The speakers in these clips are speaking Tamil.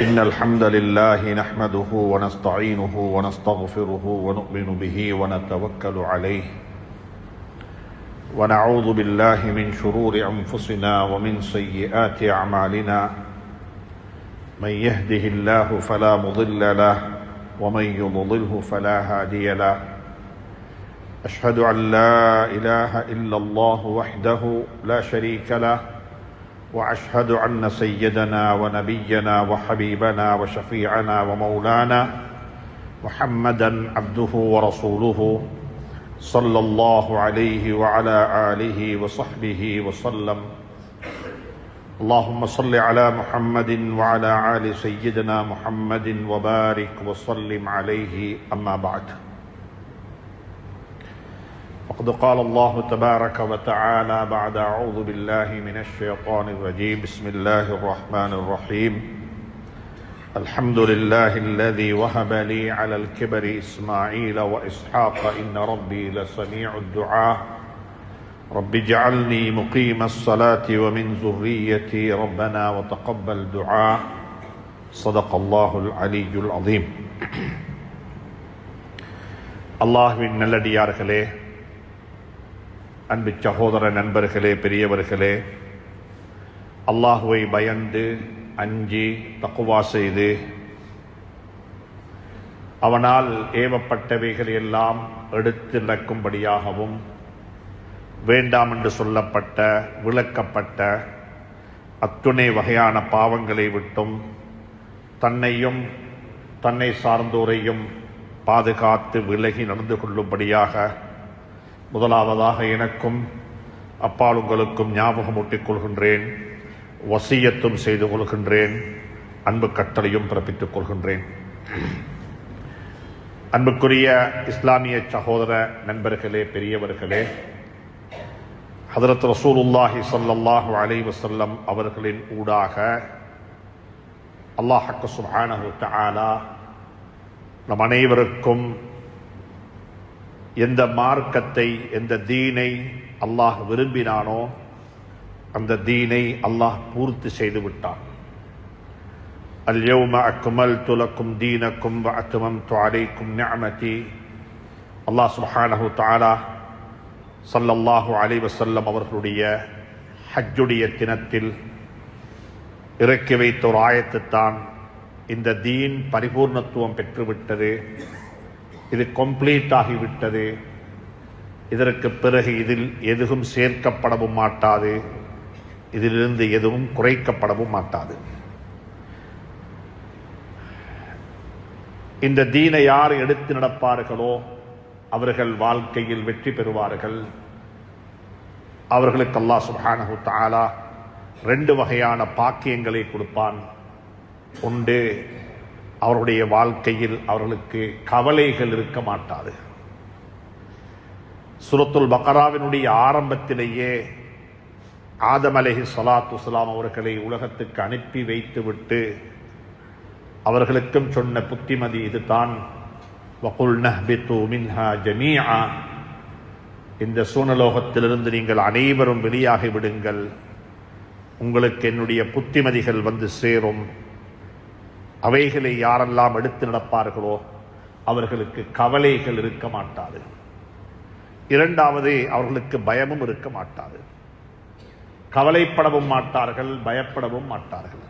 إن الحمد لله نحمده ونستعينه ونستغفره ونؤمن به ونتوكل عليه ونعوذ بالله من شرور أنفسنا ومن سيئات أعمالنا من يهده الله فلا مضل له ومن يضلله فلا هادي له أشهد أن لا إله إلا الله وحده لا شريك له وأشهد أن سيدنا ونبينا وحبيبنا وشفيعنا ومولانا محمدا عبده ورسوله صلى الله عليه وعلى آله وصحبه وسلم. اللهم صل على محمد وعلى آل سيدنا محمد وبارك وسلم عليه. أما بعد، فقد قال الله تبارك وتعالى بعد أعوذ بالله من الشيطان الرجيم. بسم الله الرحمن الرحيم. الحمد لله الذي وهب لي على الكبر إسماعيل وإسحاق إن ربي لسميع الدعاء رب اجعلني مقيم الصلاة ومن ذريتي ربنا وتقبل دعاء. صدق الله العلي العظيم. அல்லாஹ்வின் நல்லடியார்களே, அன்பு சகோதர நண்பர்களே, பெரியவர்களே, அல்லாஹுவை பயந்து அஞ்சி தக்குவா செய்து அவனால் ஏவப்பட்டவைகளை எல்லாம் எடுத்து நடக்கும்படியாகவும் வேண்டாம் என்று சொல்லப்பட்ட விளக்கப்பட்ட அத்துணை வகையான பாவங்களை விட்டும் தன்னையும் தன்னை சார்ந்தோரையும் பாதுகாத்து விலகி நடந்து கொள்ளும்படியாக முதலாவதாக எனக்கும் அப்பால் உங்களுக்கும் ஞாபகமூட்டிக் கொள்கின்றேன், வசியத்தும் செய்து கொள்கின்றேன், அன்பு கட்டளையும் பிறப்பித்துக் கொள்கின்றேன். அன்புக்குரிய இஸ்லாமிய சகோதர நண்பர்களே, பெரியவர்களே, ஹதரத் ரசூலுல்லாஹி ஸல்லல்லாஹு அலைஹி வஸல்லம் அவர்களின் ஊடாக அல்லாஹ் சுப்ஹானஹு வ தஆலா நம் அனைவருக்கும் எந்த மார்க்கத்தை, எந்த தீனை அல்லாஹ் விரும்பினானோ அந்த தீனை அல்லாஹ் பூர்த்தி செய்து விட்டான். அல்யௌம அக்மல்து லக்கும் தீனக்கும் வ அத்மம்து அலைக்கும் நிஅமதி. அல்லாஹ் சுப்ஹானஹு வ தஆலா ஸல்லல்லாஹு அலைஹி வஸல்லம் அவர்களுடைய ஹஜ்ஜுடைய தினத்தில் இறக்கி வைத்த ஒரு ஆயத்துத்தான் இந்த தீன் பரிபூர்ணத்துவம் பெற்றுவிட்டது, இது கம்ப்ளீட் ஆகிவிட்டது, இதற்கு பிறகு இதில் எதுவும் சேர்க்கப்படவும் மாட்டாது, இதிலிருந்து எதுவும் குறைக்கப்படவும் மாட்டாது. இந்த தீனை யார் எடுத்து நடப்பார்களோ அவர்கள் வாழ்க்கையில் வெற்றி பெறுவார்கள். அவர்களுக்கு அல்லாஹ் சுப்ஹானஹு வ தஆலா ரெண்டு வகையான பாக்கியங்களை கொடுப்பான். ஒன்று, அவருடைய வாழ்க்கையில் அவர்களுக்கு கவலைகள் இருக்க மாட்டாது. சூரத்துல் பக்ராவினுடைய ஆரம்பத்திலேயே ஆதம் அலைஹிஸ்ஸலாத்து வஸ்ஸலாம் அவர்களை உலகத்துக்கு அனுப்பி வைத்துவிட்டு அவர்களுக்கும் சொன்ன புத்திமதி இதுதான், வகுல்னா ஹ்பிது மின்ஹா ஜமீஆ, இந்த சூனலோகத்திலிருந்து நீங்கள் அனைவரும் வெளியாகி விடுங்கள், உங்களுக்கு என்னுடைய புத்திமதிகள் வந்து சேரும். அவைகளை யாரெல்லாம் எடுத்து நடப்பார்களோ அவர்களுக்கு கவலைகள் இருக்க மாட்டாது. இரண்டாவது, அவர்களுக்கு பயமும் இருக்க மாட்டாது. கவலைப்படவும் மாட்டார்கள், பயப்படவும் மாட்டார்கள்.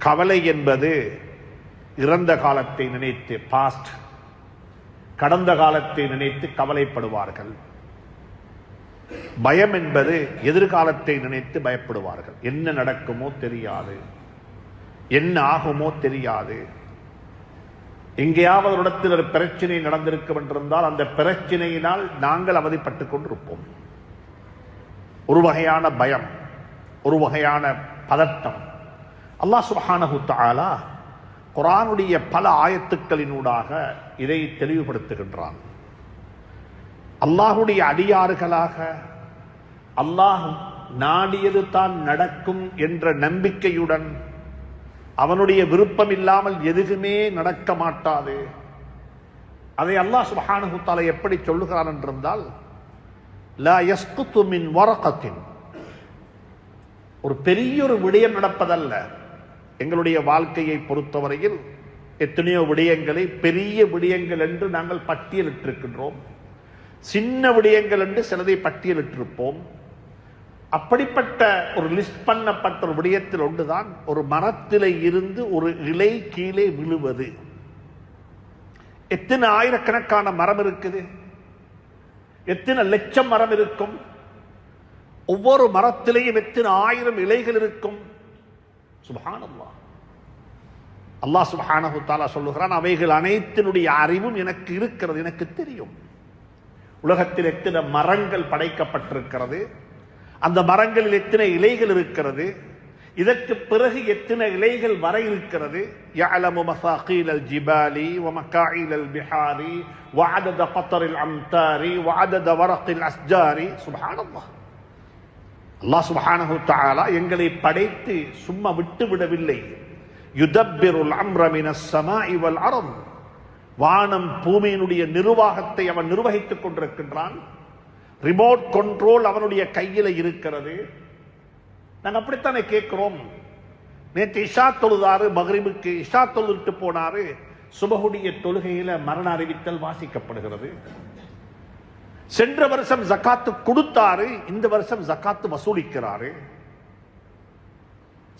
கவலை என்பது இறந்த காலத்தை நினைத்து, பாஸ்ட், கடந்த காலத்தை நினைத்து கவலைப்படுவார்கள். பயம் என்பது எதிர்காலத்தை நினைத்து பயப்படுவார்கள். என்ன நடக்குமோ தெரியாது, என்ன ஆகுமோ தெரியாது. எங்கேயாவது ஒரு இடத்தில் ஒரு பிரச்சனை நடந்திருக்கும் என்றிருந்தால் அந்த பிரச்சனையினால் நாங்கள் அவதிப்பட்டுக் கொண்டிருப்போம். ஒரு வகையான பயம், ஒரு வகையான பதட்டம். அல்லாஹ் சுப்ஹானஹு வ தஆலா குர்ஆனுடைய பல ஆயத்துக்களினூடாக இதை தெளிவுபடுத்துகின்றான். அல்லாஹுடைய அடியார்களாக அல்லாஹ் நாடியது தான் நடக்கும் என்ற நம்பிக்கையுடன், அவனுடைய விருப்பம் இல்லாமல் எதுவுமே நடக்க மாட்டாது. அதை அல்லாஹ் சுப்ஹானஹு வ தஆலா எப்படி சொல்லுகிறான் என்றால், லா யஸ்குது மின் வரகத்தின், ஒரு பெரிய ஒரு விடயம் நடப்பதல்ல, எங்களுடைய வாழ்க்கையை பொறுத்தவரையில் எத்தனையோ விடயங்களை பெரிய விடயங்கள் என்று நாங்கள் பட்டியலிட்டிருக்கின்றோம், சின்ன விடயங்கள் என்று சிலதை பட்டியலிட்டிருப்போம். அப்படிப்பட்ட ஒரு லிஸ்ட் பண்ணப்பட்ட ஒரு விடயத்தில் ஒன்றுதான் ஒரு மரத்திலே இருந்து ஒரு இலை கீழே விழுவது. எத்தனை ஆயிரக்கணக்கான மரம் இருக்குது, எத்தனை லட்சம் மரம் இருக்கும், ஒவ்வொரு மரத்திலேயும் எத்தனை ஆயிரம் இலைகள் இருக்கும். சுப்ஹானல்லாஹ். அல்லாஹ் சுப்ஹானஹு தஆலா சொல்லுகிறான், அவைகள் அனைத்தினுடைய அறிவும் எனக்கு இருக்கிறது, எனக்கு தெரியும். உலகத்தில் எத்தனை மரங்கள் படைக்கப்பட்டிருக்கிறது, அந்த மரங்களில் எத்தனை இலைகள் இருக்கிறது, இதற்கு பிறகு எத்தனை இலைகள் வர இருக்கிறது. யஅலமு மசாகீலல் ஜிபாலி வமகாயிலல் பிஹாரி வஅதத கத்ரில் அம்தாரி வஅதத வரகில் அஸ்ஜாரி. சுப்ஹானல்லாஹ். அல்லாஹ் சுப்ஹானஹு தஆலா எங்களை படைத்து சும்மா விட்டு விடவில்லை. யுதப்பிருல் அம்ர மினஸ் ஸமாஇ வல் அர்த். வானம் பூமியினுடைய நிர்வாகத்தை அவன் நிர்வகித்துக் கொண்டிருக்கின்றான். ரிமோட் கண்ட்ரோல் அவனுடைய கையில் இருக்கிறது. நாங்கள் அப்படித்தானே கேட்கிறோம். நேற்று இஷா தொழுதாரு, மக்ரிபுக்கு இஷா தொழுதுட்டு போனாரு, சுபஹுடைய தொழுகையில மரண அறிவித்தல் வாசிக்கப்படுகிறது. சென்ற வருஷம் ஜக்காத்து கொடுத்தாரு, இந்த வருஷம் ஜக்காத்து வசூலிக்கிறாரு.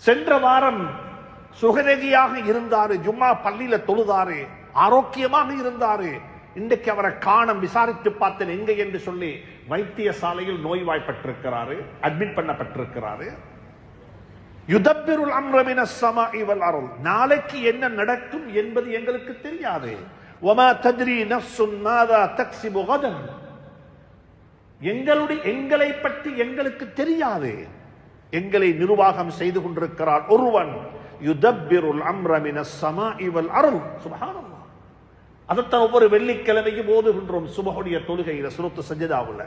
சென்ற வாரம் சுகநெகியாக இருந்தாரு, ஜும்மா பள்ளியில தொழுதாரு, ஆரோக்கியமாக இருந்தாரு. இன்றைக்கு அவரை காணம், விசாரித்து பார்த்தேன் எங்க என்று சொல்லி வைத்தியசாலையில் நோய்வாய்ப்பட்டிருக்கிறாரு, அட்மிட் பண்ணப்பட்டிருக்கிறாரு. யுதப்பிருல் அம்ர மினஸ் ஸமாஇ வல் அர்த். நாளைக்கு என்ன நடக்கும் என்பது எங்களுக்கு தெரியாது. வமா தத்ரி நஃப்சுன் மாதா தக்ஸிபு கதன். எங்களை பற்றி எங்களுக்கு தெரியாது. எங்களை நிர்வாகம் செய்து கொண்டிருக்கிறார் ஒருவன். யுதப்பிருல் அம்ர மினஸ் ஸமாஇ வல் அர்த். சுப்ஹானல்லாஹ். அதைத்தான் ஒவ்வொரு வெள்ளிக்கிழமையும் ஓதுகின்றோம் சுபஹுடைய தொழுகையில, சூரத்து சஜ்தாவுல.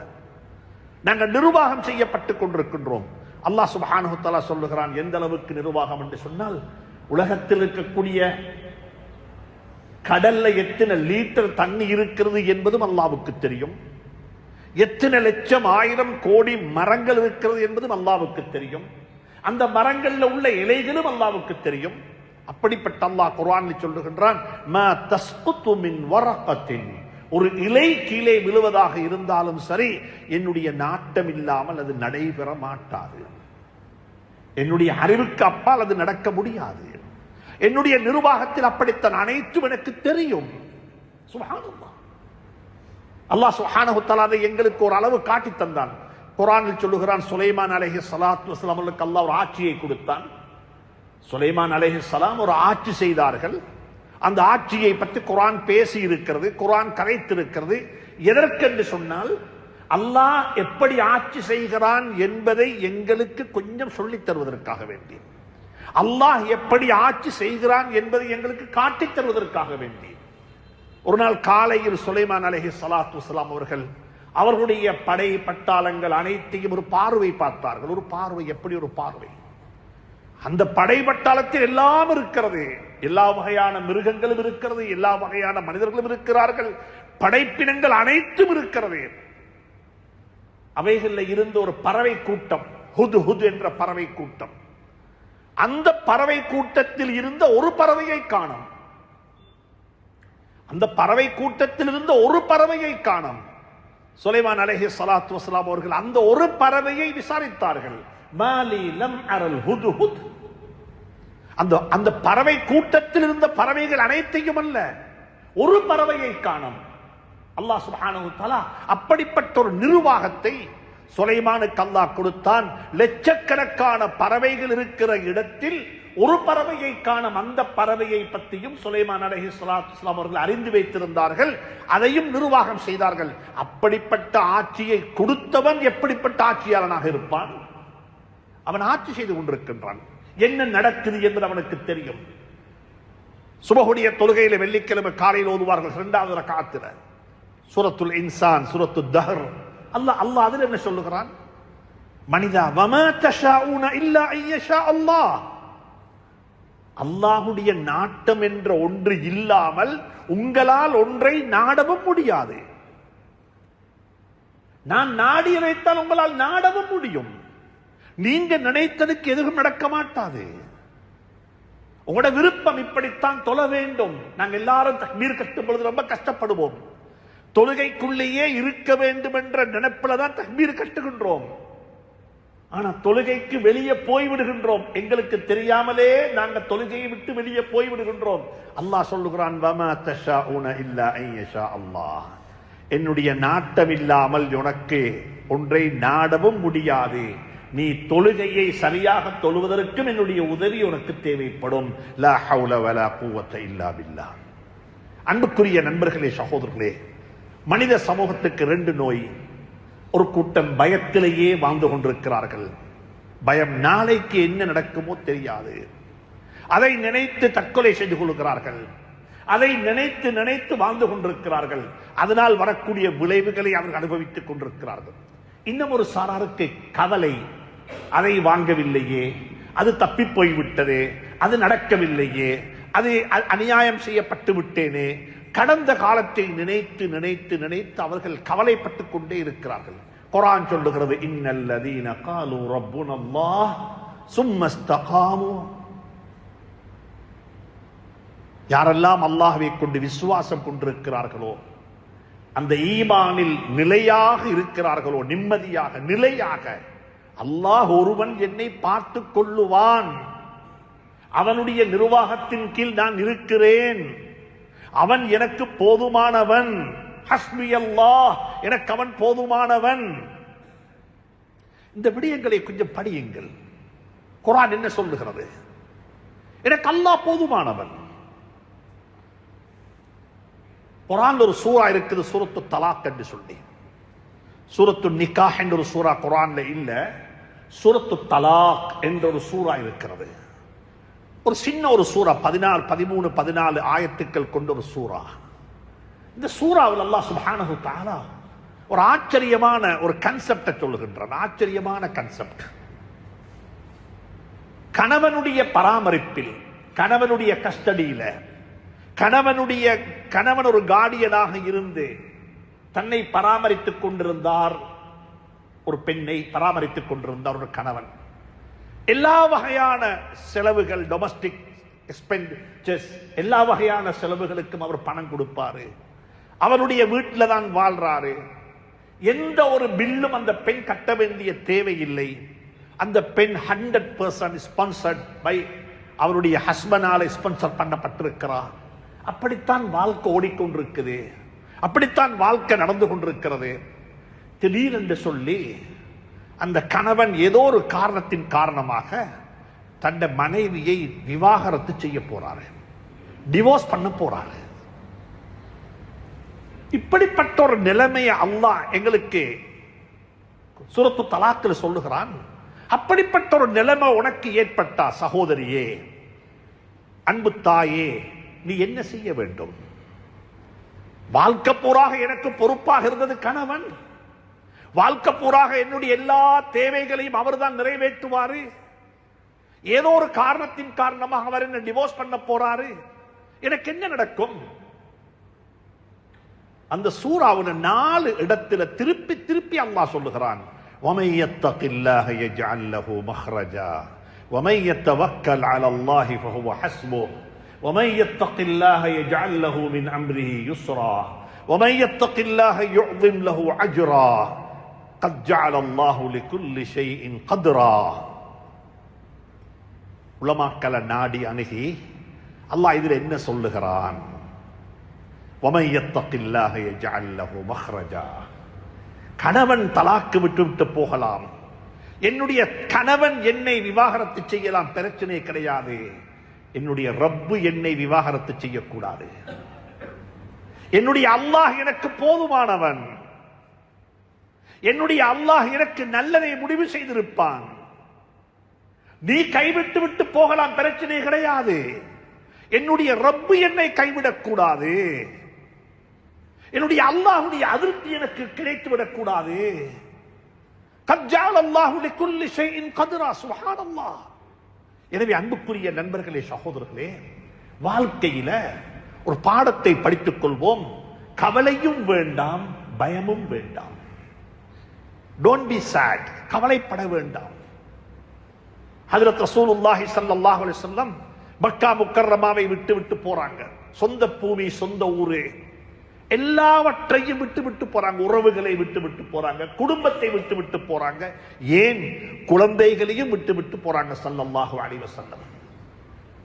நாங்கள் நிர்வாகம் செய்யப்பட்டுக் கொண்டிருக்கின்றோம். அல்லாஹ் சுப்ஹானஹு தஆலா சொல்லுகிறான், எந்த அளவுக்கு நிர்வாகம் என்று சொன்னால், உலகத்தில் இருக்கக்கூடிய கடல்ல எத்தனை லிட்டர் தண்ணி இருக்கிறது என்பதும் அல்லாஹ்வுக்கு தெரியும். எத்தனை லட்சம் ஆயிரம் கோடி மரங்கள் இருக்கிறது என்பதும் அல்லாஹ்வுக்கு தெரியும். அந்த மரங்கள்ல உள்ள இலைகளும் அல்லாஹ்வுக்கு தெரியும். அப்படிப்பட்ட அல்லாஹ் குர்ஆனில் சொல்லுகின்றான், மா தஸ்குது மின் வரகத்தின். ஒரு இலை கீழே விழுவதாக இருந்தாலும் சரி, என்னுடைய நாட்டம் இல்லாமல் அது நடைபெற மாட்டாது. என்னுடைய அறிவுக்கு அப்பால் அது நடக்க முடியாது. என்னுடைய நிர்வாகத்தில் அப்படித்தான் அனைத்தும் எனக்கு தெரியும். சுப்ஹானல்லாஹ். அல்லாஹ் சுப்ஹானஹு தஆலா எங்களுக்கு ஒரு அளவு காட்டி தந்தான். குர்ஆனில் சொல்லுகிறான், சுலைமான் அலைஹிஸ்ஸலாத்து வஸ்ஸலாம் அவர்களுக்கு அல்லாஹ் ஒரு ஆட்சியை கொடுத்தான். சுலைமான் அலைஹிஸ்ஸலாம் ஒரு ஆட்சி செய்தார்கள். அந்த ஆட்சியை பற்றி குர்ஆன் பேசி இருக்கிறது, குர்ஆன் கரைத்திருக்கிறது. எதற்கென்று சொன்னால், அல்லாஹ் எப்படி ஆட்சி செய்கிறான் என்பதை எங்களுக்கு கொஞ்சம் சொல்லித் தருவதற்காக வேண்டி, அல்லாஹ் எப்படி ஆட்சி செய்கிறான் என்பதை எங்களுக்கு காட்டித் தருவதற்காக வேண்டி. ஒரு நாள் காலையில் சுலைமான் அலைஹிஸ்ஸலாத்து வஸ்ஸலாம் அவர்கள் அவர்களுடைய படை பட்டாளங்கள் அனைத்தையும் ஒரு பார்வை பார்த்தார்கள். ஒரு பார்வை, எப்படி ஒரு பார்வை! அந்த படை பட்டாளத்தில் எல்லாம் இருக்கிறது. எல்லா வகையான மிருகங்களும் இருக்கிறது, எல்லா வகையான மனிதர்களும் இருக்கிறார்கள், படைப்பினங்கள் அனைத்தும் இருக்கிறது. அவைகளில் இருந்த ஒரு பறவை கூட்டம், ஹுது ஹுது என்ற பறவை கூட்டம். அந்த பறவை கூட்டத்தில் இருந்த ஒரு பறவையை காணோம். அந்த பறவை கூட்டத்தில் இருந்த ஒரு பறவையை காணோம். சுலைமான் அலைஹிஸ்ஸலாத்து வஸ்ஸலாம் அவர்கள் அந்த ஒரு பறவையை விசாரித்தார்கள். மாலி லம் அரல் ஹுது ஹுத். அந்த பறவை கூட்டத்தில் இருந்த பறவைகள் அனைத்தையும் அல்ல, ஒரு பறவையை காணோம். அல்லாஹ் சுப்ஹானஹு தஆலா அப்படிப்பட்ட ஒரு நிர்வாகத்தை சுலைமானுக்கு அல்லாஹ் கொடுத்தான். லட்சக்கணக்கான பறவைகள் இருக்கிற இடத்தில் ஒரு பறவையை காணோம். அந்த பறவையை பற்றியும் சுலைமான் அலைஹிஸ்ஸலாத்து வஸ்ஸலாம் அவர்கள் அறிந்து வைத்திருந்தார்கள், அதையும் நிர்வாகம் செய்தார்கள். அப்படிப்பட்ட ஆட்சியை கொடுத்தவன் எப்படிப்பட்ட ஆட்சியாளனாக இருப்பான்? அவன் ஆட்சி செய்து கொண்டிருக்கின்றான். என்ன நடக்குது என்பது அவனுக்கு தெரியும். சுபஹுடைய தொழுகையில வெள்ளிக்கிழமை காலையில் ஓதுவார்கள் 2வது ரக்அத்தில் சூரத்துல் இன்சான், சூரத்துத் தஹர். அல்லாஹ் அதில் என்ன சொல்லுகிறான்? மனிதா வமா தஷாஊன இல்லா ஐயஷா அல்லாஹ். அல்லாஹ்வுடைய நாட்டம் என்ற ஒன்று இல்லாமல் உங்களால் ஒன்றை நாடவும் முடியாது. நான் நாடி வைத்தால் உங்களால் நாடவும் முடியும். நீங்க நினைத்ததுக்கு எதுவும் நடக்க மாட்டாது. உங்களோட விருப்பம் இப்படித்தான் தொழ வேண்டும். நாங்கள் எல்லாரும் தக்பீர் கட்டும் பொழுது ரொம்ப கஷ்டப்படுவோம். தொழுகைக்குள்ளேயே இருக்க வேண்டும் என்ற நினைப்பில தான் தக்பீர் கட்டுகின்றோம். ஆனா தொழுகைக்கு வெளியே போய்விடுகின்றோம். எங்களுக்கு தெரியாமலே நாங்கள் தொழுகையை விட்டு வெளியே போய்விடுகின்றோம். அல்லாஹ் சொல்லுகிறான், வமா தஷாஊன இல்லா அன் யஷா அல்லாஹ். என்னுடைய நாட்டம் இல்லாமல் உனக்கு ஒன்றை நாடவும் முடியாது. நீ தொழுகையை சரியாக தொழுவதற்கும் என்னுடைய உதவி உனக்கு தேவைப்படும். லா ஹவுல வலா குவத்த இல்லா பில்லாஹ். அன்புக்குரிய நண்பர்களே, சகோதரர்களே, மனித சமூகத்துக்கு 2 நோய். ஒரு கூட்டம் பயத்திலேயே வாழ்ந்து கொண்டிருக்கிறார்கள். பயம், நாளைக்கு என்ன நடக்குமோ தெரியாது. அதை நினைத்து தற்கொலை செய்து கொள்கிறார்கள். அதை நினைத்து நினைத்து வாழ்ந்து கொண்டிருக்கிறார்கள். அதனால் வரக்கூடிய விளைவுகளை அவர்கள் அனுபவித்துக் கொண்டிருக்கிறார்கள். இன்னும் ஒரு சாராருக்கு கவலை, அதை வாங்கவில்லையே, அது தப்பி போய்விட்டதே, அது நடக்கவில்லையே, அது அநியாயம் செய்யப்பட்டு விட்டேனே. கடந்த காலத்தை நினைத்து நினைத்து நினைத்து அவர்கள் கவலைப்பட்டுக் கொண்டே இருக்கிறார்கள். குர்ஆன் சொல்லுகிறது, இன்னல்லதீன காலு ரப்புனல்லாஹ் சும்ம இஸ்தகாமு. யாரெல்லாம் அல்லாஹ்வை கொண்டு விசுவாசம் கொண்டிருக்கிறார்களோ, அந்த ஈமானில் நிலையாக இருக்கிறார்களோ, நிம்மதியாக நிலையாக, அல்லாஹ் ஒருவன் என்னை பார்த்துக் கொள்ளுவான், அவனுடைய நிர்வாகத்தின் கீழ் நான் இருக்கிறேன், அவன் எனக்கு போதுமானவன், ஹஸ்பி அல்லாஹ், எனக்கு அவன் போதுமானவன். இந்த விடயங்களை கொஞ்சம் படியுங்கள். குர்ஆன் என்ன சொல்லுகிறது? எனக்கு அல்லாஹ் போதுமானவன். குர்ஆன்ல ஒரு சூரா இருக்குது, சூரத்து தலாக் என்று சொல்லி. சூரத்து நிக்காஹ் என்ற ஒரு சூரா குர்ஆன்ல இல்ல, சூரத்து தலாக் என்ற ஒரு சூரா இருக்கிறது. ஒரு சின்ன ஒரு சூரா, 13-14 ஆயத்துக்கள் கொண்ட ஒரு சூரா. இந்த சூராவில் அல்லாஹ் சுப்ஹானஹு தஆலா ஒரு ஆச்சரியமான ஒரு கன்செப்டை சொல்லுகின்றான். ஆச்சரியமான கன்செப்ட். கணவனுடைய பராமரிப்பில், கணவனுடைய கஸ்டடியில, கணவன் ஒரு கார்டியனாக இருந்து தன்னை பராமரித்துக் கொண்டிருந்தார். ஒரு பெண்ணை பராமரித்துக் கொண்டிருந்தார் ஒரு கணவன். எல்லா வகையான செலவுகள், டொமஸ்டிக் எக்ஸ்பெண்டிச்சர்ஸ், எல்லா வகையான செலவுகளுக்கும் அவர் பணம் கொடுப்பாரு. அவருடைய வீட்டில் தான் வாழ்றாரு. எந்த ஒரு பில்லும் அந்த பெண் கட்ட வேண்டிய தேவையில்லை. அந்த பெண் 100% ஸ்பான்சர்ட் பை அவருடைய ஹஸ்பண்டால ஸ்பான்சர் பண்ணப்பட்டிருக்கிறார். அப்படித்தான் வாழ்க்கை ஓடிக்கொண்டிருக்குது. அப்படித்தான் வாழ்க்கை நடந்து கொண்டிருக்கிறது. திடீரென்று சொல்லி அந்த கணவன் ஏதோ ஒரு காரணத்தின் காரணமாக தன் மனைவியை விவாகரத்து செய்ய போறாரு, டிவோர்ஸ் பண்ண போறாரு. இப்படிப்பட்ட ஒரு நிலைமையை அல்லாஹ் எங்களுக்கு சூரத்து தலாக்கில் சொல்லுகிறான். அப்படிப்பட்ட ஒரு நிலைமை உனக்கு ஏற்பட்டா, சகோதரியே, அன்பு தாயே, நீ என்ன செய்ய வேண்டும்? வாழ்க்கை பூராக எனக்கு பொறுப்பாக இருந்தது கணவன். வாழ்க்கை பூராக என்னுடைய எல்லா தேவைகளையும் அவர் தான் நிறைவேற்றுவாரு. ஏதோ ஒரு காரணத்தின் காரணமாக அவர் என்ன டிவோர்ஸ் பண்ண போறாரு. எனக்கு என்ன நடக்கும்? அந்த சூராவுல 4 இடத்துல திருப்பி திருப்பி அல்லாஹ் சொல்லுகிறான், وَمَن يَتَّقِ اللَّهَ يَجْعَل لَّهُ مَخْرَجًا وَمَن يَتَوَكَّلْ عَلَى اللَّهِ فَهُوَ حَسْبُهُ وَمَن يَتَّقِ اللَّهَ يَجْعَل لَّهُ مِنْ أَمْرِهِ يُسْرًا وَمَن يَتَّقِ اللَّهَ يُعْظِمْ لَهُ أَجْرًا قَدْ جَعَلَ اللَّهُ لِكُلِّ شَيْءٍ قَدْرًا. உலமாக்களை நாடி அணுகி அல்லாஹ் இதில் என்ன சொல்லுகிறான்? وَمَن يَتَّقِ اللَّهَ يَجْعَل لَّهُ مَخْرَجًا. கணவன் தலாக்கு விட்டு போகலாம், என்னுடைய கணவன் என்னை விவாகரத்து செய்யலாம், பிரச்சனை கிடையாது. என்னுடைய ரப்பு என்னை விவாகரத்து செய்யக்கூடாது. என்னுடைய அல்லாஹ் எனக்கு போதுமானவன். என்னுடைய அல்லாஹ் எனக்கு நல்லதை முடிவு செய்திருப்பான். நீ கைவிட்டு விட்டு போகலாம், பிரச்சனை கிடையாது. என்னுடைய ரப்பு என்னை கைவிடக் கூடாது. என்னுடைய அல்லாஹ்வுடைய அதிருப்தி எனக்கு கிடைத்து விடக்கூடாது. கத் ஜஅல அல்லாஹு லிகுல்லி ஷைஇன் கத்ரா. சுப்ஹானல்லாஹ். எனவே அன்புக்குரிய நண்பர்களே, சகோதரர்களே, வாழ்க்கையில ஒரு பாடத்தை படித்துக் கொள்வோம். கவலையும் வேண்டாம், பயமும் வேண்டாம். Don't be sad. கவலைப்பட வேண்டாம். ஹஜ்ரத் ரசூலுல்லாஹி ஸல்லல்லாஹு அலைஹி வஸல்லம் மக்கா முக்கர்ரமாவை விட்டு விட்டு போறாங்க. சொந்த பூமி, சொந்த ஊரு, எல்லாவற்றையும் விட்டு விட்டு போறாங்க. உறவுகளை விட்டு விட்டு போறாங்க, குடும்பத்தை விட்டு விட்டு போறாங்க, ஏன் குழந்தைகளையும் விட்டு விட்டு போறாங்க. ஸல்லல்லாஹு அலைஹி வஸல்லம்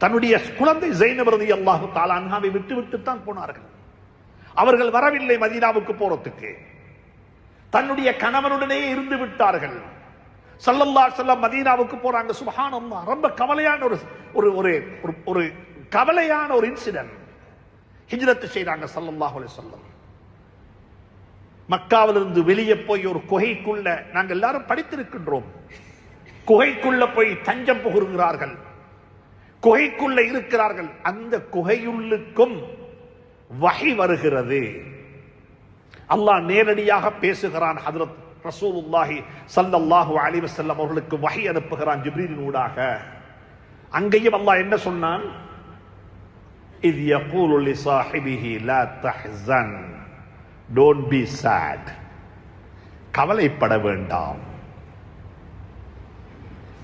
தன்னுடைய குழந்தை ஸைனப் ரலியல்லாஹு தஆலா அன்ஹாவை விட்டு விட்டு தான் போனார்கள். அவர்கள் வரவில்லை மதீனாவுக்கு போறதுக்கு, தன்னுடைய கணவனுடனே இருந்து விட்டார்கள். ஸல்லல்லாஹு அலைஹி வஸல்லம் மதீனாவுக்கு போறாங்க. சுப்ஹானல்லாஹ், ரொம்ப கவலையான ஒரு கவலையான ஒரு இன்சிடென்ட். ஹிஜ்ரத் செய்றாங்க ஸல்லல்லாஹு அலைஹி வஸல்லம். மக்காவிலிருந்து வெளியே போய் ஒரு குகைக்குள்ள, நாங்கள் எல்லாரும் படித்திருக்கின்றோம், குகைக்குள்ள போய் தஞ்சம் புகுகிறார்கள், குகைக்குள்ள இருக்கிறார்கள். அந்த குகையுள்ளுக்கும் வஹி வருகிறது. அல்லாஹ் நேரடியாக பேசுகிறான். ஹஜ்ரத் ரசூலுல்லாஹி ஸல்லல்லாஹு அலைஹி வஸல்லம் அவர்களுக்கு வஹி அனுப்புகிறான் ஜிப்ரீலின் ஊடாக. அங்கேயும் அல்லாஹ் என்ன சொன்னான்? இத் யகூலு லிசாஹிபிஹி லா தஹ்ஸன், டோன்ட் பி sad, கவலைப்பட வேண்டாம்,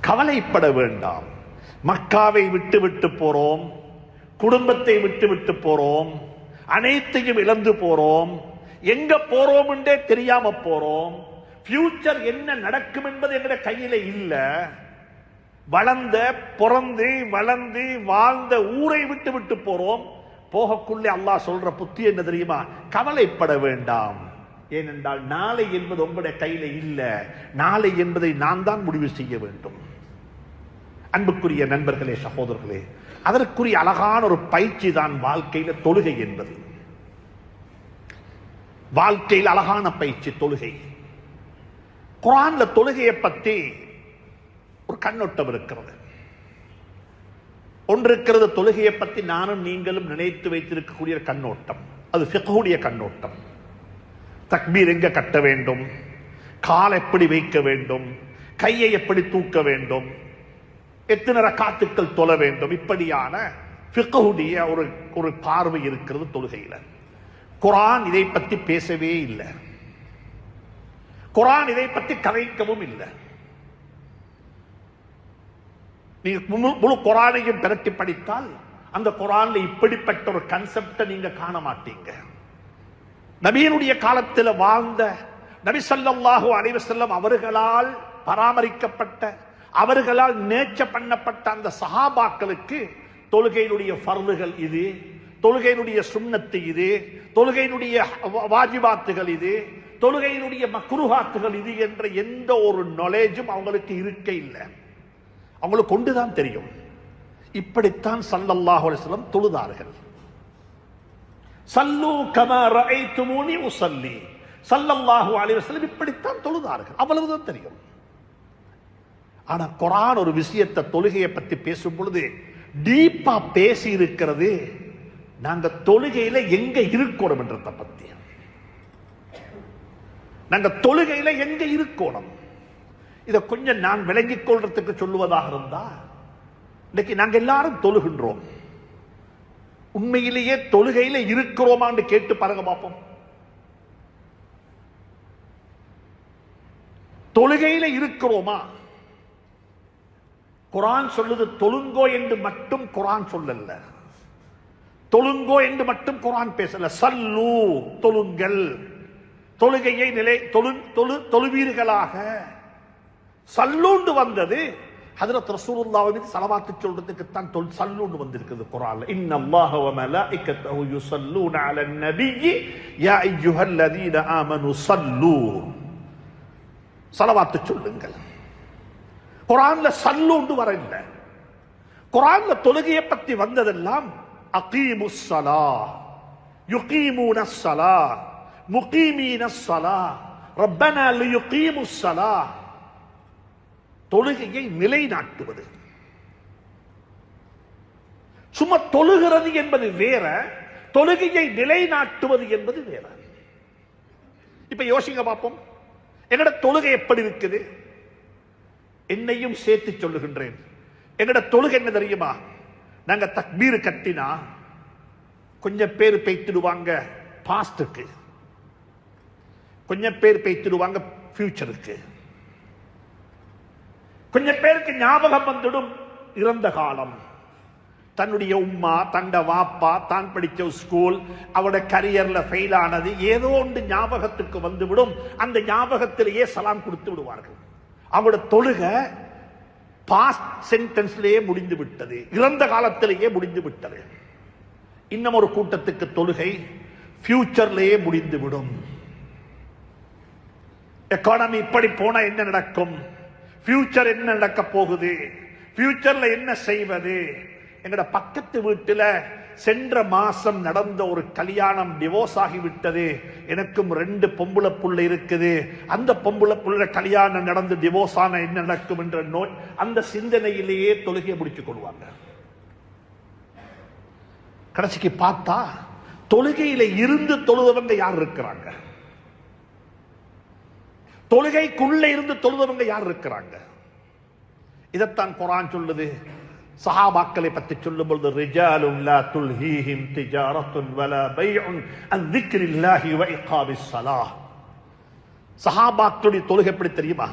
கவலைப்பட வேண்டாம். மக்காவை விட்டு விட்டு போறோம், குடும்பத்தை விட்டு விட்டு போறோம், அனைத்தையும் இழந்து போறோம், எங்க போறோம் என்றே தெரியாம போறோம். ஃபியூச்சர் என்ன நடக்கும் என்பது எங்க கையில இல்ல. பிறந்து வளர்ந்து வாழ்ந்த ஊரை விட்டு விட்டு போறோம். போகக்குள்ளே அல்லாஹ் சொல்ற புத்தி என்ன தெரியுமா? கவலைப்பட வேண்டாம். ஏனென்றால் நாளை என்பது உங்களுடைய கையில இல்ல, நாளை என்பதை நான் தான் முடிவு செய்ய வேண்டும். அன்புக்குரிய நண்பர்களே, சகோதரர்களே, அதற்குரிய அழகான ஒரு பயிற்சி தான் வாழ்க்கையில தொழுகை என்பது. வாழ்க்கையில் அழகான பயிற்சி தொழுகை. குர்ஆன்ல தொழுகையை பற்றி ஒரு கண்ணோட்டம் இருக்கிறது. ஒன்று இருக்கிறது, தொழுகையை பற்றி நானும் நீங்களும் நினைத்து வைத்திருக்கக்கூடிய கண்ணோட்டம். அது ஃபிக்ஹுடைய கண்ணோட்டம். தக்பீர் எங்க கட்ட வேண்டும், கால் எப்படி வைக்க வேண்டும், கையை எப்படி தூக்க வேண்டும், எத்தனை ரக்காத்துக்கள் தொழ வேண்டும், இப்படியான ஃபிக்ஹுடைய ஒரு பார்வை இருக்கிறது தொழுகையில. குர்ஆன் இதை பற்றி பேசவே இல்லை. குர்ஆன் இதை பற்றி கதைக்கவும் இல்லை. நீங்க முழு குர்ஆனையும் பிரட்டி படித்தால் அந்த குர்ஆன்ல இப்படிப்பட்ட ஒரு கான்செப்டை நீங்க காண மாட்டீங்க. நபியினுடைய காலத்தில் வாழ்ந்த நபி ஸல்லல்லாஹு அலைஹி வஸல்லம் அவர்களால் பராமரிக்கப்பட்ட, அவர்களால் நேர்ச்ச பண்ணப்பட்ட அந்த சஹாபாக்களுக்கு தொழுகையினுடைய ஃபர்துகள் இது, தொழுகையினுடைய சுன்னத்து இது, தொழுகையினுடைய வாஜிபாத்துகள் இது, தொழுகையினுடைய மக்ரூஹாத்துகள் இது என்ற எந்த ஒரு நாலேஜும் அவங்களுக்கு இருக்க இல்லை. அவங்களுக்கு கொண்டுதான் தெரியும். இப்படித்தான் ஸல்லல்லாஹு அலைஹி வஸல்லம் தொழுதார்கள். ஸல்லூ கமா ரஅய்துமூனி உஸல்லி, ஸல்லல்லாஹு அலைஹி வஸல்லம் இப்படித்தான் தொழுதார்கள். அவ்வளவுதான் தெரியும். ஆனா குர்ஆன் ஒரு விஷயத்தை, தொழுகையை பற்றி பேசும் பொழுது டீப்பா பேசி இருக்கிறது. நாங்க தொழுகையில எங்க இருக்கணும் என்றதை பத்தி. நாங்க தொழுகையில எங்க இருக்கணும், இதை கொஞ்சம் நான் விளங்கிக் கொள்றதுக்கு சொல்லுவதாக இருந்தா, இன்னைக்கு நாங்க எல்லாரும் தொழுகின்றோம். உண்மையிலேயே தொழுகையில இருக்கிறோமான்னு கேட்டு பாருங்க பார்ப்போம். தொழுகையில இருக்கிறோமா? குர்ஆன் சொல்லுது தொழுங்கோ என்று மட்டும் குர்ஆன் சொல்லல. தொழுங்கோ என்று மட்டும் குர்ஆன் பேசல. சல்லு, தொழுங்கள், தொழுகையை தொழுவீர்களாக. சல்லூண்டு வந்தது ஹஜ்ரத் ரசூலுல்லாஹ் மீது ஸலவாத்து சொல்றதுக்கு தான் சல்லூண்டு வந்திருக்குது குர்ஆன்ல. இன்னல்லாஹ வ மலாயிகத்தஹு யுஸல்லூன அலன் நபிய்யி யா அய்யுஹல்லதீன ஆமனு ஸல்லூ, ஸலவாத்து சொல்லுங்கள். குர்ஆன்ல சல்லூண்டு வரல. குர்ஆன்ல தொழுகையை பற்றி வந்ததெல்லாம் அகீமுஸ் ஸலாஹ், யுகீமூனஸ் ஸலாஹ், முகீமீனஸ் ஸலாஹ், ரப்பனா லியுகீமுஸ் ஸலாஹ். தொழுகையை நிலைநாட்டுவது. சும்மா தொழுகிறது என்பது வேற, தொழுகையை நிலைநாட்டுவது என்பது வேற. இப்ப யோசிங்க பார்ப்போம், எங்கட தொழுகை எப்படி இருக்குது? என்னையும் சேர்த்து சொல்லுகின்றேன். எங்கட தொழுகை என்ன தெரியுமா? நாங்க தக்பீர் கட்டினா கொஞ்சம் பேர் பேய்த்திடுவாங்க பாஸ்டுக்கு, கொஞ்சம் பேர் பேய்த்திடுவாங்க ஃபியூச்சருக்கு, கொஞ்சம் பேருக்கு ஞாபகம் வந்துடும் இறந்த காலம், தன்னுடைய உம்மா, தண்ட வாப்பா, தான் படிச்ச ஸ்கூல், அவட கரியர்ல ஃபெயில் ஆனது ஏதோ ஒன்று ஞாபகத்துக்கு வந்துவிடும். அந்த ஞாபகத்திலேயே சலாம் கொடுத்து விடுவார்கள். அவங்களோட தொழுகை பாஸ்ட் சென்டென்ஸ்லேயே முடிந்து விட்டது, இறந்த காலத்திலேயே முடிந்து விட்டது. இன்னும் ஒரு கூட்டத்துக்கு தொழுகை ஃபியூச்சர்லேயே முடிந்து விடும். எக்கானமி இப்படி போனா என்ன நடக்கும், ஃபியூச்சர் என்ன நடக்க போகுது, ஃபியூச்சர்ல என்ன செய்வது. எங்கட பக்கத்து வீட்டுல சென்ற மாசம் நடந்த ஒரு கல்யாணம் டிவோர்ஸ் ஆகிவிட்டது. எனக்கும் 2 பொம்புளை புள்ள இருக்குது. அந்த பொம்புளை புள்ள கல்யாணம் நடந்து டிவோர்ஸ் ஆன என்ன நடக்கும் என்ற நோய், அந்த சிந்தனையிலேயே தொழுகையை முடிச்சுக் கொள்வாங்க. கடைசிக்கு பார்த்தா தொழுகையில இருந்து தொழுதவங்க யார் இருக்கிறாங்க, தொழுகைக்குள்ள இருந்து தொழுதவங்க யார் இருக்கிறாங்க. இதைத்தான் குர்ஆன் சொல்லுது. சஹாபாக்களை பற்றி சொல்லும் பொழுது, ரிஜாலுன் லா துல்ஹீஹிம் திஜாரத்துன் வலா பைஉன் அன் ذிக்ரில்லாஹி வ இகாமிஸ் ஸலாஹ். சஹாபாக்களுடைய தொழுகை எப்படி தெரியுமா?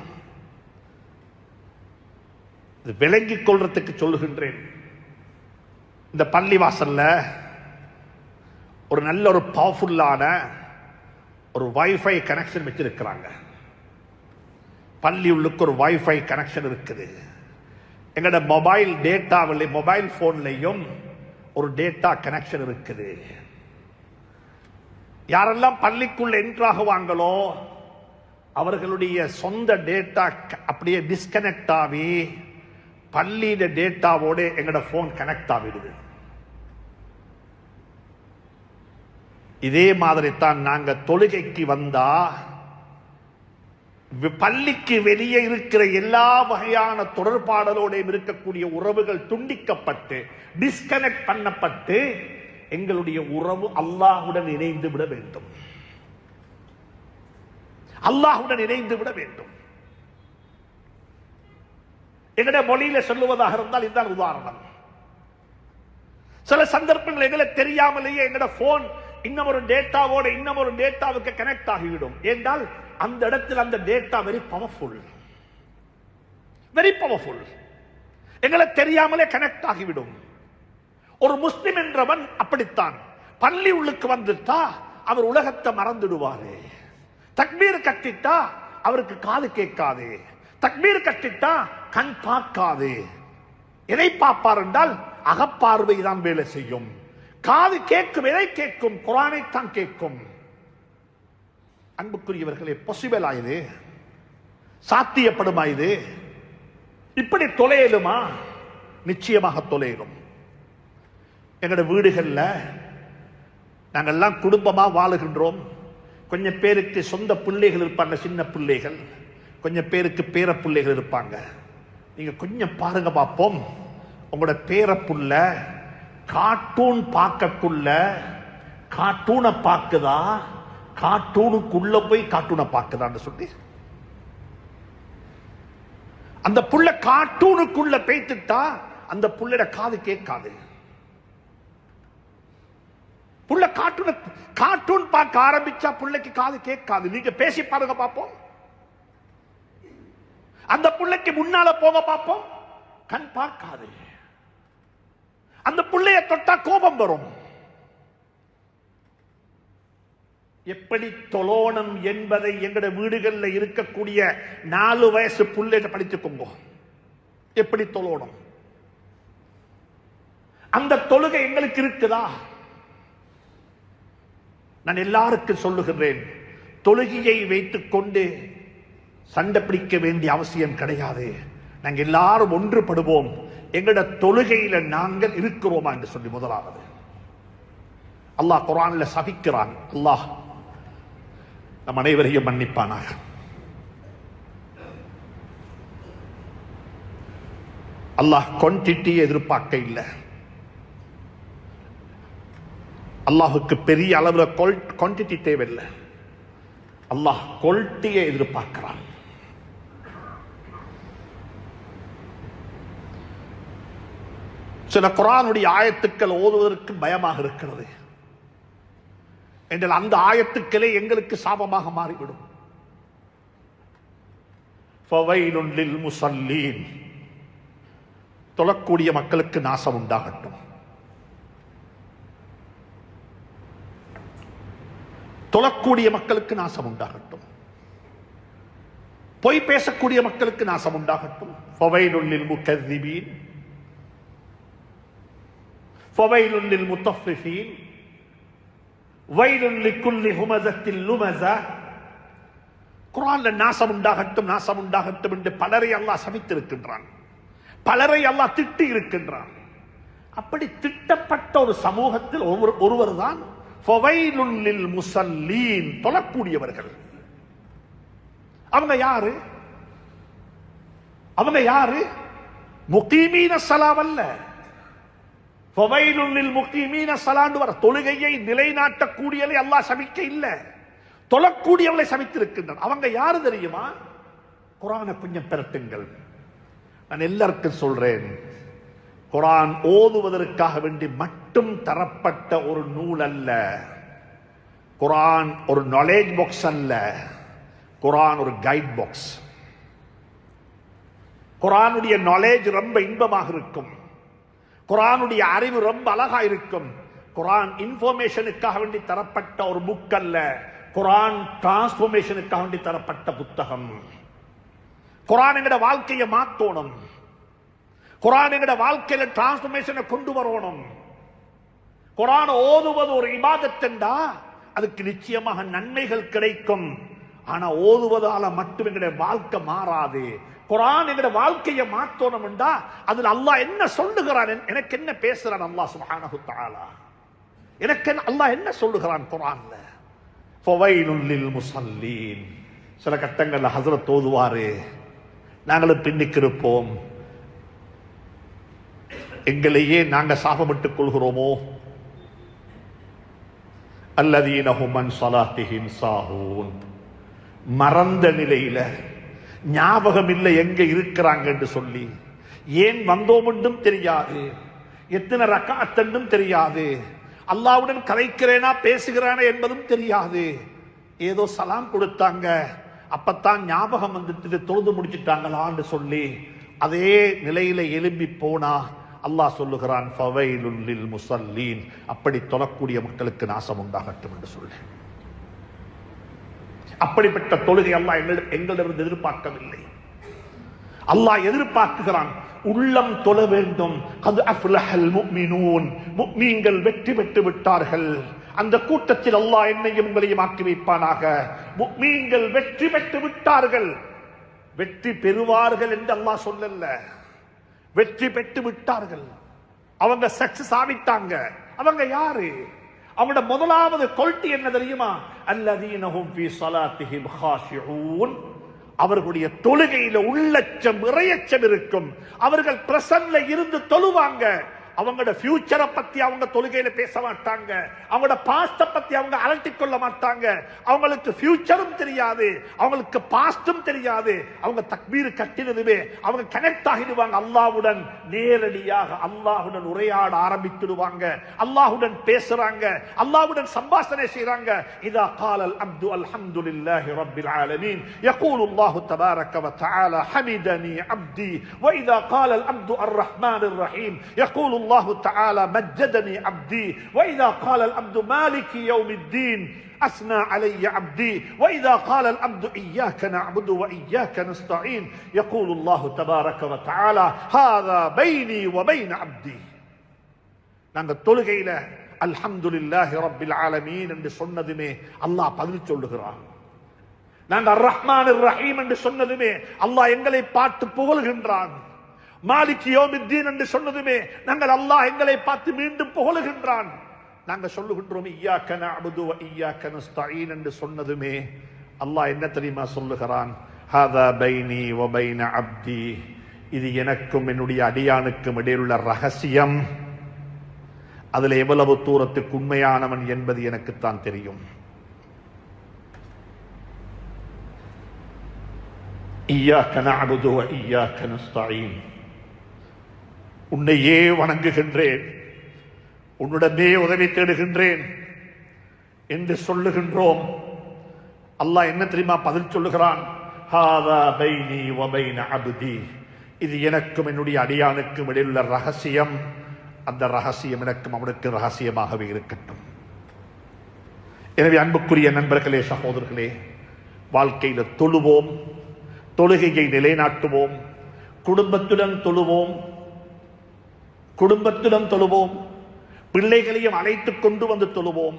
இது விளங்கிக் கொள்றதுக்கு சொல்லுகின்றேன். இந்த பள்ளிவாசல்ல ஒரு நல்ல ஒரு பவர்ஃபுல்லான ஒரு வைஃபை கனெக்ஷன் வச்சிருக்கிறாங்க. பள்ளி உள்ளுக்கு ஒரு வைஃபை கனெக்ஷன் இருக்குது. எங்கட மொபைல் டேட்டாவில், மொபைல் போன்லையும் ஒரு டேட்டா கனெக்ஷன் இருக்குது. யாரெல்லாம் பள்ளிக்குள்ள என்ட்ராகுவாங்களோ அவர்களுடைய சொந்த டேட்டா அப்படியே டிஸ்கனெக்ட் ஆகி பள்ளியில டேட்டாவோட எங்கட போன் கனெக்ட் ஆகிடுது. இதே மாதிரி தான் நாங்க தொழுகைக்கு வந்தா பள்ளிக்கு வெளியே இருக்கிற எல்லா வகையான தொடர்பாடலோட இருக்கக்கூடிய உறவுகள் துண்டிக்கப்பட்டு டிஸ்கனெக்ட் பண்ணப்பட்டு எங்களுடைய உறவு அல்லாஹுடன் இணைந்து விட வேண்டும். அல்லாஹுடன் இணைந்து விட வேண்டும். எங்களுடைய மொழியில சொல்லுவதாக இருந்தால் இதுதான் உதாரணம். சில சந்தர்ப்பங்கள் எங்களுக்கு தெரியாமலேயே எங்களோட போன் இன்னும் ஒரு டேட்டாவோட இன்னும் ஒரு டேட்டாவுக்கு கனெக்ட் ஆகிவிடும். என்றால் அந்த இடத்தில் அந்த data very powerful, very powerful. எங்களை தெரியாமலே கனெக்ட் ஆகிவிடும். ஒரு முஸ்லிம் என்றவன் அப்படித்தான். பள்ளி உள்ளுக்கு வந்துட்டா அவர் உலகத்தை மறந்துடுவாரு. தக்பீர் கட்டிட்டா அவருக்கு காது கேட்காது, தக்பீர் கட்டிட்டா கண் பார்க்காது. எதை பார்ப்பார் என்றால் அகப்பார்வை தான் வேலை செய்யும். காது கேட்கும், எதை கேட்கும்? குர்ஆனைத்தான் கேட்கும். அன்புக்குரியவர்களே, பாசிபிள் ஆயுது, சாத்தியப்படுமா இது? இப்படி தொலையலுமா? நிச்சயமாக தொலையலும். எங்களோட வீடுகள்ல நாங்கெல்லாம் குடும்பமா வாழுகின்றோம். கொஞ்சம் பேருக்கு சொந்த பிள்ளைகள் இருப்பாங்க, சின்ன பிள்ளைகள். கொஞ்சம் பேருக்கு பேர பிள்ளைகள் இருப்பாங்க. நீங்க கொஞ்சம் பாருங்க பார்ப்போம். உங்களோட பேரப்புள்ள கார்ட்டூன் பார்க்கக்குள்ள கார்ட்டூனை பார்க்குதா, கார்ட்டூனுக்குள்ள போய் கார்ட்டூனை பார்க்குதான்னு சொல்லி அந்த புள்ள கார்ட்டூனுக்குள்ள பேய்த்துட்டா அந்த புள்ளையோட காது கேட்காது. புள்ள கார்ட்டூன் பார்க்க ஆரம்பிச்சா புள்ளைக்கு காது கேட்காது. நீங்க பேசி பாருங்க பார்ப்போம். அந்த புள்ளைக்கு முன்னால போக பார்ப்போம், கண் பார்க்காது. அந்த புள்ளைய தொட்டா கோபம் வரும். எப்படி தொழோணும் என்பதை எங்கட வீடுகளில் இருக்கக்கூடிய 4 வயசு புள்ளைய படித்துக்கோங்க. எப்படி தொழோணும்? அந்த தொழுகை எங்களுக்கு இருக்குதா? நான் எல்லாருக்கும் சொல்லுகிறேன், தொழுகையை வைத்துக் கொண்டு சண்டை பிடிக்க வேண்டிய அவசியம் கிடையாது. நாங்க எல்லாரும் ஒன்றுபடுவோம். எங்கட தொழுகையில நாங்கள் இருக்கிறோமா என்று சொல்லி முதலாவது அல்லாஹ் குர்ஆன்ல சபிக்கிறான். அல்லாஹ் நம் அனைவரையும் மன்னிப்பானாக. அல்லாஹ் குவான்டிட்டியை எதிர்பார்க்க இல்லை. அல்லாஹுக்கு பெரிய அளவுல குவான்டிட்டி தேவையில்லை. அல்லாஹ் குவாலிட்டியை எதிர்பார்க்கிறான். சில குர்ஆனுடைய ஆயத்துக்கள் ஓதுவதற்கு பயமாக இருக்கிறது என்றால் அந்த ஆயத்துக்களே எங்களுக்கு சாபமாக மாறிவிடும். ஃபவைலுன் லில் முஸல்லீன், தொழக்கூடிய மக்களுக்கு நாசம் உண்டாகட்டும். தொழக்கூடிய மக்களுக்கு நாசம் உண்டாகட்டும், பொய் பேசக்கூடிய மக்களுக்கு நாசம் உண்டாகட்டும். ஃபவைலுல் லில் முகذிபீன் ஃபவைலுல் லில் முத்தஃபிஃபீன் வைலுல் லிக்குல்லி ஹுமஸத்தில் லுமஸா. குர்ஆன்ல நாசம் உண்டாகட்டும் நாசம் உண்டாகட்டும் என்று பலரை அல்லாஹ் சபித்திருக்கின்றான், பலரை அல்லாஹ் திட்டி இருக்கின்றான். அப்படி திட்டப்பட்ட ஒரு சமூகத்தில் ஒருவர் தான் ஃபவைலுல் லில் முஸல்லீன், தொழக்கூடியவர்கள். அவங்க யாரு? அவங்க யாரு? முகீமீன ஸலாத் அல்ல. ஃபவைலுல் லில் முகீமீன ஸலாத் வர தொழுகையை நிலைநாட்டக்கூடியவரை அல்லாஹ் சபிக்க இல்ல, தொழக்கூடியவர்களை சபித்திருக்கின்றான். அவங்க யாரு தெரியுமா? குர்ஆனை கொஞ்சம் பெரட்டுங்கள். நான் எல்லாருக்கும் சொல்றேன், குர்ஆன் ஓதுவதற்காக வேண்டி மட்டும் தரப்பட்ட ஒரு நூல் அல்ல. குர்ஆன் ஒரு நாலேஜ் பாக்ஸ் அல்ல, குர்ஆன் ஒரு கைட் பாக்ஸ். குர்ஆனுடைய நாலேஜ் ரொம்ப இன்பமாக இருக்கும், குர்ஆனுடைய அறிவு ரொம்ப அழகா இருக்கும். குர்ஆன் இன்ஃபர்மேஷனுக்காக வேண்டி தரப்பட்ட ஒரு புக் அல்ல, குர்ஆன் டிரான்ஸ்ஃபர்மேஷனுக்காக வேண்டி தரப்பட்ட புத்தகம். குர்ஆன் எங்கட வாழ்க்கையை மாத்தணும், குர்ஆன் எங்கட வாழ்க்கையில டிரான்ஸ்ஃபர்மேஷனை கொண்டு வரணும். குர்ஆன் ஓதுவது ஒரு இபாதத் என்றா அதுக்கு நிச்சயமாக நன்மைகள் கிடைக்கும். ஆனா ஓதுவதால மட்டும் எங்களுடைய வாழ்க்கை மாறாது. குர்ஆன் எங்களுடைய வாழ்க்கையை மாத்தணும் என்றா அதுல அல்லாஹ் என்ன சொல்லுகிறான், எனக்கு என்ன பேசுறான் அல்லாஹ் சுப்ஹானஹு தஆலா, எனக்கு அல்லாஹ் என்ன சொல்லுகிறான் குர்ஆன்ல. ஃபவைலுல் லில் முஸல்லீன். சில கட்டங்கள்ல ஹஸ்ரத் ஓதுவாரு, நாங்களும் பின்னுக்கு இருப்போம். எங்களையே நாங்க சாபமிட்டுக் கொள்கிறோமோ? அல்லதீன ஹும் அன் ஸலாத்திஹிம் சாஹூன். மறந்த நிலையில, ஞாபகம் இல்லை எங்க இருக்கிறாங்க என்று சொல்லி, ஏன் வந்தோம் என்றும் தெரியாது, எத்தனை ரக்காத் என்றும் தெரியாது, அல்லாஹ்வுடன் கலைக்கிறேனா பேசுகிறானே என்பதும் தெரியாது. ஏதோ சலாம் கொடுத்தாங்க, அப்பத்தான் ஞாபகம் வந்துட்டு தொழுது முடிச்சிட்டாங்களான்னு சொல்லி அதே நிலையில எழும்பி போனா அல்லாஹ் சொல்லுகிறான் ஃபவைலுல் லில் முஸல்லீன். அப்படி தொழக்கூடிய மக்களுக்கு நாசம் உண்டாகட்டும் என்று சொல்லி. அப்படிப்பட்ட தொழுகை அல்லாஹ் எங்களிடமிருந்து எதிர்பார்க்கவில்லை. அல்லாஹ் எதிர்பார்க்கிறான் உள்ளம் தொழ வேண்டும். கத் அஃப்லஹல் முஃமினூன், முஃமின்கள் வெற்றி பெற்று விட்டார்கள். அந்த கூட்டத்தில் அல்லாஹ் என்னையும் உங்களையும் ஆக்கி வைப்பானாக. முஃமின்கள் வெற்றி பெற்று விட்டார்கள். வெற்றி பெறுவார்கள் என்று அல்லாஹ் சொல்லல, வெற்றி பெற்று விட்டார்கள். அவங்க சக்சஸ் ஆவிட்டாங்க. அவங்க யாரு? அவங்களோட முதலாவது குவாலிட்டி என்ன தெரியுமா? அல்லதீன ஹும் ஃபீ ஸலாத்திஹிம் காஷிஊன். அவர்களுடைய தொழுகையில உள்ளச்சம் இறையச்சம் இருக்கும். அவர்கள் பிரசன்ல இருந்து தொழுவாங்க. அவங்களோட ஃபியூச்சரை பத்தி அவங்க தொழுகையில பேச மாட்டாங்க. அவங்களோட பாஸ்ட பத்தி அவங்க அலட்டிக் கொள்ள மாட்டாங்க. அவங்களுக்கு ஃபியூச்சரும் தெரியாது, அவங்களுக்கு பாஸ்டும் தெரியாது. அவங்க தக்பீர் கட்டினதுமே அவங்க கனெக்ட் ஆகிடுவாங்க அல்லாஹ்வுடன். நேரடியாக அல்லாஹ்வுடன் உரையாட ஆரம்பித்துடுவாங்க. அல்லாஹ்வுடன் பேசுறாங்க, அல்லாஹ்வுடன் சம்பாஷணை செய்றாங்க. இதா காலல் அப்து அல்ஹம்துலில்லாஹி ரப்பில் ஆலமீன் யகூலு அல்லாஹு தபாரக வ தஆலா ஹமிதனி அப்தி. வ இதா காலல் அப்து அர்ரஹ்மானிர் ரஹீம் யகூலு الله تعالى مجدني عبدي. وإذا قال العبد مالك يوم الدين أثنى علي عبدي. وإذا قال العبد إياك نعبد وإياك نستعين يقول الله تبارك وتعالى هذا بيني وبين عبدي. நாங்கள் தொழுகையில அல்ஹம்துலில்லாஹி ரப்பில் ஆலமீன் என்று சொன்னதுமே அல்லாஹ் பதில் சொல்லுகிறான். நாங்கள் அர்ரஹ்மானிர் ரஹீம் என்று சொன்னதுமே அல்லாஹ் எங்களை பார்த்து புகழ்கின்றான். மாலிக் யௌமித்தீன் என்று சொன்னதுமே நாங்கள் அல்லாஹ் எங்களை பார்த்து மீண்டும் புகழுகின்றான். நாங்கள் சொல்லுகின்றோம் இய்யாக நஅபுது வ இய்யாக நஸ்தஈன் என்று சொன்னதுமே அல்லாஹ் என்ன தெரியுமா சொல்லுகிறான்? ஹாதா பைனி வ பைன அப்தி. இது எனக்கும் என்னுடைய அடியானுக்கும் இடையிலுள்ள ரகசியம். அதுல எவ்வளவு தூரத்துக்கு உண்மையானவன் என்பது எனக்குத்தான் தெரியும். இய்யாக நஅபுது வ இய்யாக நஸ்தஈன். உன்னையே வணங்குகின்றேன், உன்னிடமே உதவி தேடுகின்றேன் என்று சொல்லுகின்றோம். அல்லாஹ் என்ன தெரியுமா பதில் சொல்லுகிறான்? ஹாதா பைனி வ பைன அப்தி. இது எனக்கும் என்னுடைய அடியானுக்கும் இடையிலுள்ள ரகசியம். அந்த ரகசியம் எனக்கும் அவனுக்கு ரகசியமாகவே இருக்கட்டும். எனவே அன்புக்குரிய நண்பர்களே, சகோதரர்களே, வாழ்க்கையில தொழுவோம், தொழுகையை நிலைநாட்டுவோம், குடும்பத்துடன் தொழுவோம், பிள்ளைகளையும் அழைத்துக் கொண்டு வந்து தொழுவோம்.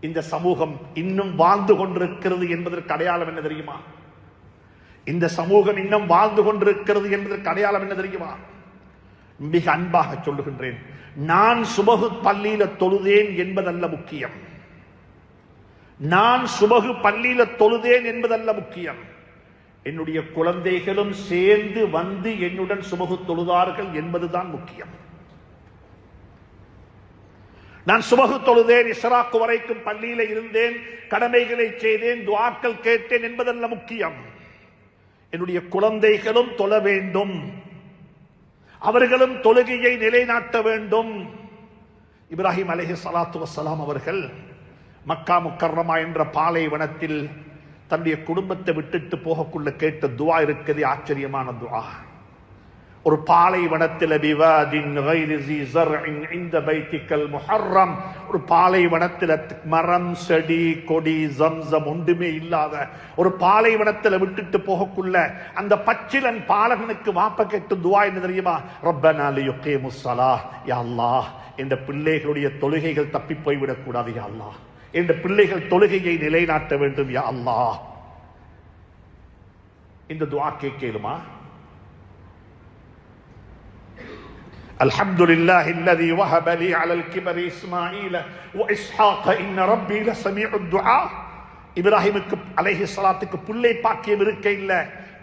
இந்த சமூகம் இன்னும் வாழ்ந்து கொண்டிருக்கிறது என்பதற்கு அடையாளம் என்ன தெரியுமா? இந்த சமூகம் இன்னும் வாழ்ந்து கொண்டிருக்கிறது என்பதற்கு அடையாளம் என்ன தெரியுமா? மிக அன்பாக சொல்லுகின்றேன், நான் சுபகு பள்ளியில தொழுதேன் என்பதல்ல முக்கியம். நான் சுபகு பள்ளியில தொழுதேன் என்பதல்ல முக்கியம். என்னுடைய குழந்தைகளும் சேர்ந்து வந்து என்னுடன் சுபகு தொழுதார்கள் என்பதுதான் முக்கியம். நான் சுபகு தொழுதேன், இஸ்ராக்கு வரைக்கும் பள்ளியில இருந்தேன், கடமைகளை செய்தேன், துஆக்கள் கேட்டேன் என்பதல்ல முக்கியம். என்னுடைய குழந்தைகளும் தொழ வேண்டும், அவர்களும் தொழுகையை நிலைநாட்ட வேண்டும். இப்ராஹிம் அலைஹிஸ்ஸலாத்து வஸ்ஸலாம் அவர்கள் மக்கா முக்கர்ரமா என்ற பாலைவனத்தில் தன்னுடைய குடும்பத்தை விட்டுட்டு போகக்குள்ள கேட்ட துஆ இருக்குது, ஆச்சரியமான துஆ. ஒரு பாலைவனத்தில் ஒரு பாலைவனத்தில் மரம், செடி, கொடி, ஜம்சம் ஒன்றுமே இல்லாத ஒரு பாலைவனத்தில் விட்டுட்டு போகக்குள்ள அந்த பச்சிலன் பாலகனுக்கு வாப்ப கேட்டு துஆ என்ன தெரியுமா? ரப்பனா லியுகீமுஸ் ஸலாஹ், யா அல்லாஹ் இந்த பிள்ளைகளுடைய தொழுகைகள் தப்பி போய்விடக் கூடாது, யா அல்லாஹ் இந்த பிள்ளைகள் தொழுகையை நிலைநாட்ட வேண்டும், யா அல்லாஹ். இந்த துஆ கேட்கலுமா? அல்ஹம்துலில்லாஹி அல்லதி வஹப லி அலல் கிபரி இஸ்மாஈல வ இஸ்ஹாக இன்ன ரப்பி லஸமீஉத் துஆ. இப்ராஹிமுக்கு அலைஹிஸ்ஸலாத்துக்கு பிள்ளை பாக்கியம் இருக்க இல்ல,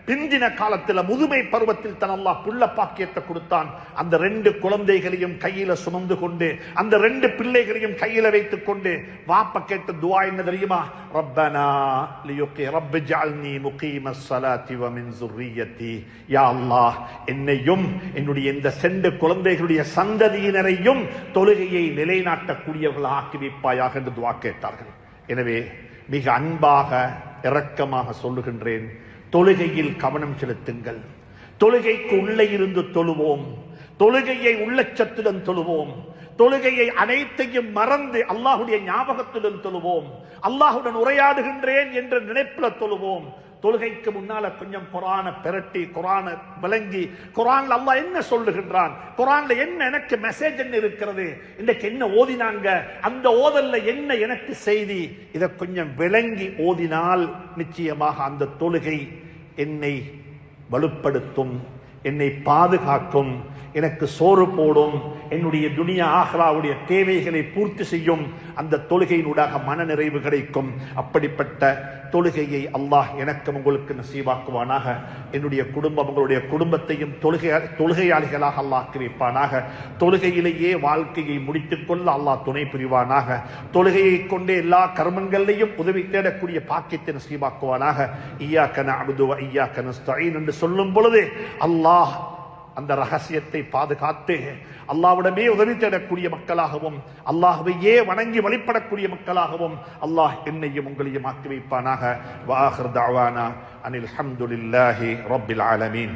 பிந்தின காலத்தில் முதுமை பருவத்தில் தன் அல்லாஹ் புள்ள பாக்கியத்தை கொடுத்தான். அந்த 2 குழந்தைகளையும் கையில சுமந்து கொண்டு, அந்த 2 பிள்ளைகளையும் கையில வைத்துக் கொண்டு வாப்ப கேட்ட துஆ என்ன தெரியுமா? ரப்பனா ரப்பிஜஅல்னி முகீமஸ் ஸலாத்தி வ மின் ஸுர்ரிய்யத்தி, யா அல்லாஹ் என்னையும் என்னுடைய இந்த 2 குழந்தைகளுடைய சந்ததியினரையும் தொழுகையை நிலைநாட்டக்கூடியவர்கள் ஆக்கி வைப்பாயாக என்று துஆ கேட்டார்கள். எனவே மிக அன்பாக இரக்கமாக சொல்லுகின்றேன், தொழுகையில் கவனம் செலுத்துங்கள். தொழுகைக்கு உள்ளே இருந்து தொழுவோம், தொழுகையை உள்ளச்சத்துடன் தொழுவோம், தொழுகையை அனைத்தையும் மறந்து அல்லாஹுடைய ஞாபகத்துடன் தொழுவோம், அல்லாஹுடன் உரையாடுகின்றேன் என்ற நினைப்புல தொழுவோம். தொழுகைக்கு முன்னால கொஞ்சம் குர்ஆனை பிரட்டி, குர்ஆனை விளங்கி, குர்ஆன்ல அல்லாஹ் என்ன சொல்லுகின்றான், குர்ஆன்ல என்ன எனக்கு மெசேஜ் என்ன இருக்கிறது, இன்னைக்கு என்ன ஓதினாங்க, அந்த ஓதல்ல என்ன எனக்கு செய்தி, இதை கொஞ்சம் விளங்கி ஓதினால் நிச்சயமாக அந்த தொழுகை என்னை வலுப்படுத்தும், என்னை பாதுகாக்கும், எனக்கு சோறு போடும், என்னுடைய துனியா ஆஹ்ராவுடைய தேவைகளை பூர்த்தி செய்யும். அந்த தொழுகையினூடாக மன நிறைவு கிடைக்கும். அப்படிப்பட்ட தொழுகையை அல்லாஹ் எனக்கும் உங்களுக்கு நசீவாக்குவானாக. என்னுடைய குடும்பம், உங்களுடைய குடும்பத்தையும் தொழுகையாளிகளாக அல்லாஹ் ஆக்கி வைப்பானாக. தொழுகையிலேயே வாழ்க்கையை முடித்துக் கொள்ள அல்லாஹ் துணை புரிவானாக. தொழுகையை கொண்டே எல்லா கர்மங்களையும் உதவி தேடக்கூடிய பாக்கியத்தை நசீவாக்குவானாக. இய்யாக நஅ்புது வ இய்யாக நஸ்தஈன் என்று சொல்லும் பொழுது அல்லாஹ் அந்த ரகசியத்தை பாதுகாத்து அல்லாஹ்விடமே உதவி தேடக்கூடிய மக்களாகவும், அல்லாஹ்வையே வணங்கி வழிபடக்கூடிய மக்களாகவும் அல்லாஹ் என்னையும் உங்களையும் ஆக்கி வைப்பானாக. வ ஆகிர் தஅவானா அனில் ஹம்துலில்லாஹி ரப்பில் ஆலமீன்.